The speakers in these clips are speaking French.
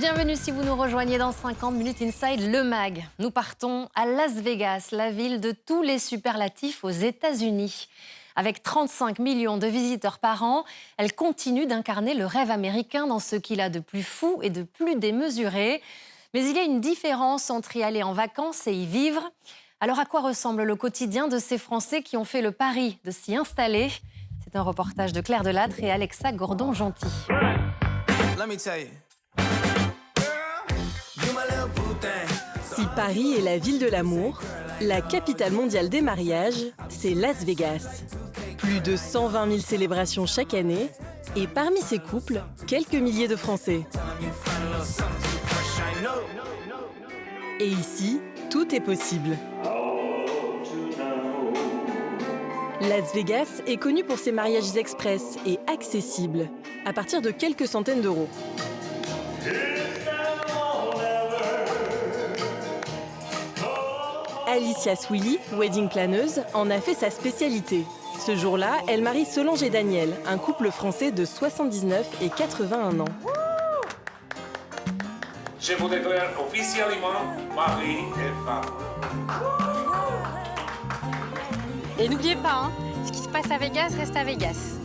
Bienvenue si vous nous rejoignez dans 50 Minutes Inside, le MAG. Nous partons à Las Vegas, la ville de tous les superlatifs aux États-Unis. Avec 35 millions de visiteurs par an, elle continue d'incarner le rêve américain dans ce qu'il a de plus fou et de plus démesuré. Mais il y a une différence entre y aller en vacances et y vivre. Alors à quoi ressemble le quotidien de ces Français qui ont fait le pari de s'y installer? C'est un reportage de Claire Delattre et Alexa Gordon-Gentil. Si Paris est la ville de l'amour, la capitale mondiale des mariages, c'est Las Vegas. Plus de 120 000 célébrations chaque année, et parmi ces couples, quelques milliers de Français. Et ici, tout est possible. Las Vegas est connu pour ses mariages express et accessibles, à partir de quelques centaines d'euros. Alicia Swilly, wedding planeuse, en a fait sa spécialité. Ce jour-là, elle marie Solange et Daniel, un couple français de 79 et 81 ans. Je vous déclare officiellement mari et femme. Et n'oubliez pas, ce qui se passe à Vegas reste à Vegas.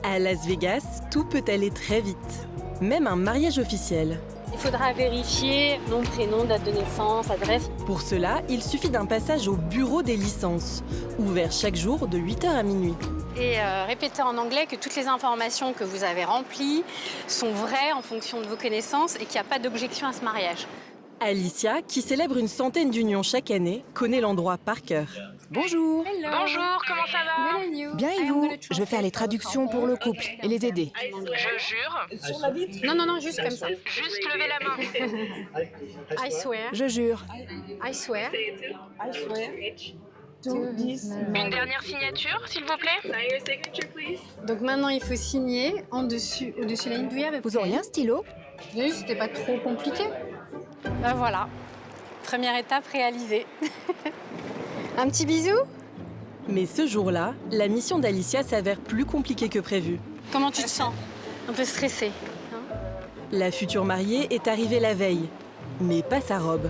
À Las Vegas, tout peut aller très vite, même un mariage officiel. Il faudra vérifier nom, prénom, date de naissance, adresse. Pour cela, il suffit d'un passage au bureau des licences, ouvert chaque jour de 8h à minuit. Et répétez en anglais que toutes les informations que vous avez remplies sont vraies en fonction de vos connaissances et qu'il n'y a pas d'objection à ce mariage. Alicia, qui célèbre une centaine d'unions chaque année, connaît l'endroit par cœur. Bonjour. Bonjour, comment ça va? Bien et vous? Je vais faire les traductions pour le couple et les aider. Je jure. Non, juste comme ça. Juste lever la main. I swear, Je jure. I swear. Une dernière signature, s'il vous plaît? Donc maintenant, il faut signer au-dessus de la ligne du avec. Vous auriez un stylo? Oui, c'était pas trop compliqué. Ben voilà, première étape réalisée. Un petit bisou? Mais ce jour-là, la mission d'Alicia s'avère plus compliquée que prévu. Comment tu te sens? Un peu stressée. La future mariée est arrivée la veille, mais pas sa robe.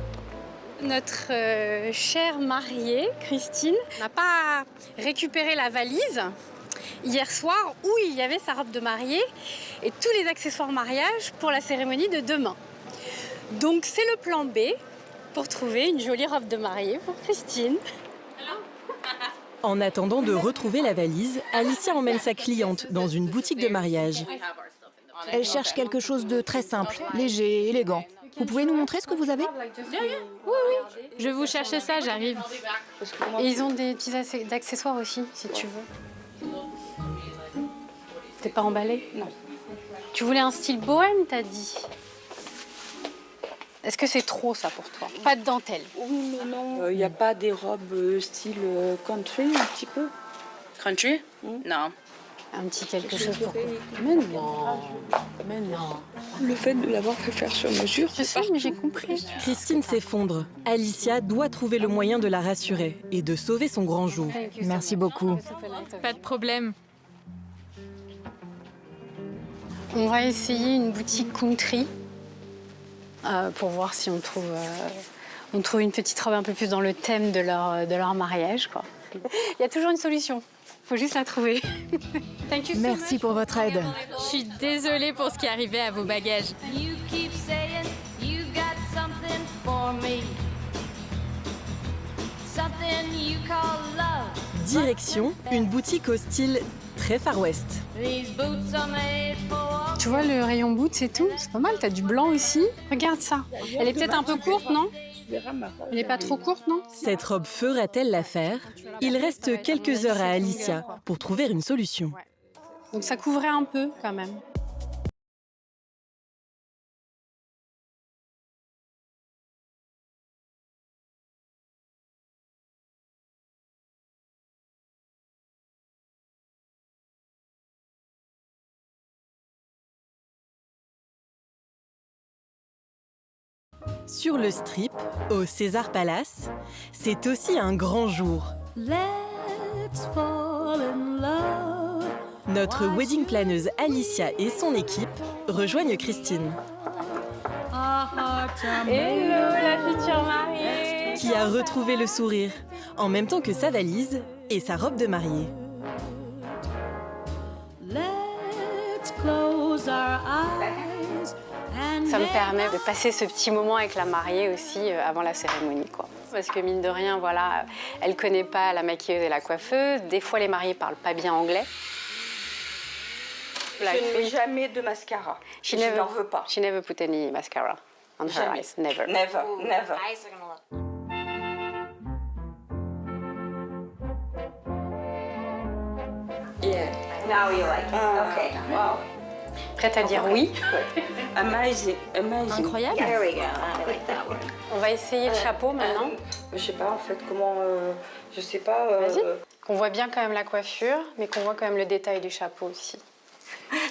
Notre chère mariée, Christine, n'a pas récupéré la valise hier soir où il y avait sa robe de mariée et tous les accessoires mariage pour la cérémonie de demain. Donc c'est le plan B pour trouver une jolie robe de mariée pour Christine. En attendant de retrouver la valise, Alicia emmène sa cliente dans une boutique de mariage. Elle cherche quelque chose de très simple, léger, élégant. Vous pouvez nous montrer ce que vous avez? Oui. Je vous cherche ça, j'arrive. Et ils ont des petits accessoires aussi, si tu veux. T'es pas emballé? Non. Tu voulais un style bohème, t'as dit? Est-ce que c'est trop, ça, pour toi? Pas de dentelle? Oui, mais non. Il n'y a pas des robes style country, un petit peu? Country? Non. Un petit quelque chose pour... Mais non. Le fait de l'avoir fait faire sur mesure, Je sais, mais j'ai compris. Christine s'effondre. Alicia doit trouver le moyen de la rassurer et de sauver son grand jour. Merci beaucoup. Pas de problème. On va essayer une boutique country pour voir si on trouve une petite robe un peu plus dans le thème de leur mariage, quoi. Il y a toujours une solution. Faut juste la trouver. Merci pour votre aide. Je suis désolée pour ce qui est arrivé à vos bagages. Direction, une boutique au style très Far West. Tu vois le rayon boots et tout, c'est pas mal. T'as du blanc aussi. Regarde ça. Elle est peut-être un peu courte, non? Elle n'est pas trop courte, non? Cette robe fera-t-elle l'affaire? Il reste quelques heures à Alicia pour trouver une solution. Donc ça couvrait un peu quand même. Sur le Strip, au César Palace, c'est aussi un grand jour. Notre wedding planeuse Alicia et son équipe rejoignent Christine, Hello, la future mariée. qui a retrouvé le sourire, en même temps que sa valise et sa robe de mariée. Ça me permet de passer ce petit moment avec la mariée aussi avant la cérémonie, quoi. Parce que mine de rien, voilà, elle connaît pas la maquilleuse et la coiffeuse. Des fois, les mariés parlent pas bien anglais. Je ne mets jamais de mascara. Je n'en veux pas. She never put any mascara on her Jamais. eyes. Never. Never, never. Yeah. Now you like it. Okay. Wow. Prête à dire oui? Amazing, amazing. Incroyable. There we go. I like that one. On va essayer le chapeau maintenant. Je sais pas en fait comment. Je sais pas. Vas-y. Qu'on voit bien quand même la coiffure, mais qu'on voit quand même le détail du chapeau aussi.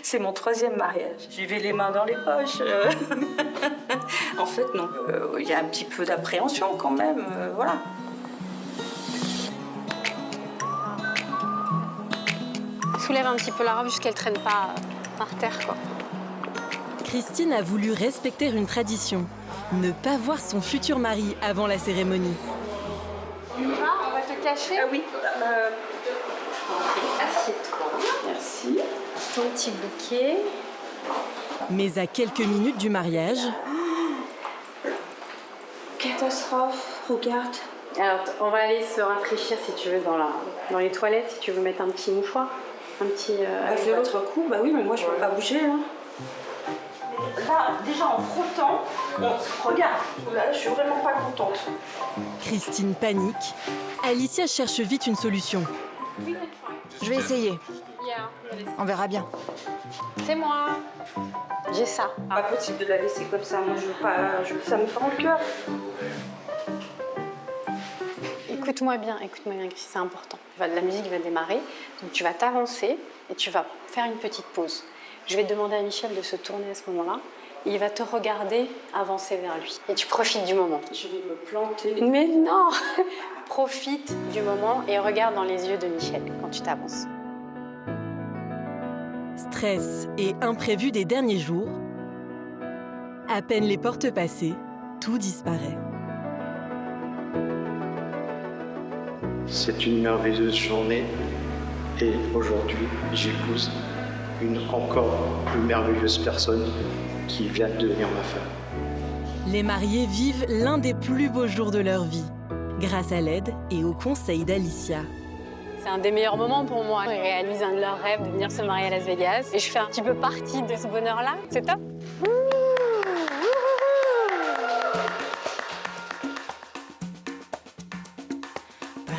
C'est mon 3e mariage. J'y vais les mains dans les poches. En fait, non. Il y a un petit peu d'appréhension quand même. Voilà. Soulève un petit peu la robe jusqu'elle traîne pas par terre, quoi. Christine a voulu respecter une tradition, ne pas voir son futur mari avant la cérémonie. On va te cacher. Ah oui. Assieds-toi. Merci. Ton petit bouquet. Mais à quelques minutes du mariage, Catastrophe. Regarde. Alors, on va aller se rafraîchir si tu veux dans les toilettes, si tu veux mettre un petit mouchoir, un petit Elle fait l'autre coup. Bah oui, mais moi je peux pas bouger. Hein. Là, déjà en frottant, regarde. Là, je suis vraiment pas contente. Christine panique. Alicia cherche vite une solution. Je vais essayer. On verra bien. C'est moi. J'ai ça. Pas possible de la laisser comme ça. Moi, je veux pas. Ça me fend le cœur. Écoute-moi bien, Christine, c'est important. La musique va démarrer, donc tu vas t'avancer et tu vas faire une petite pause. Je vais demander à Michel de se tourner à ce moment-là. Il va te regarder avancer vers lui. Et tu profites du moment. Je vais me planter. Mais non. Profite du moment et regarde dans les yeux de Michel quand tu t'avances. Stress et imprévu des derniers jours. À peine les portes passées, tout disparaît. C'est une merveilleuse journée et aujourd'hui, j'épouse une encore plus merveilleuse personne qui vient de devenir ma femme. Les mariés vivent l'un des plus beaux jours de leur vie, grâce à l'aide et au conseil d'Alicia. C'est un des meilleurs moments pour moi. Ils réalisent un de leurs rêves de venir se marier à Las Vegas et je fais un petit peu partie de ce bonheur-là. C'est top.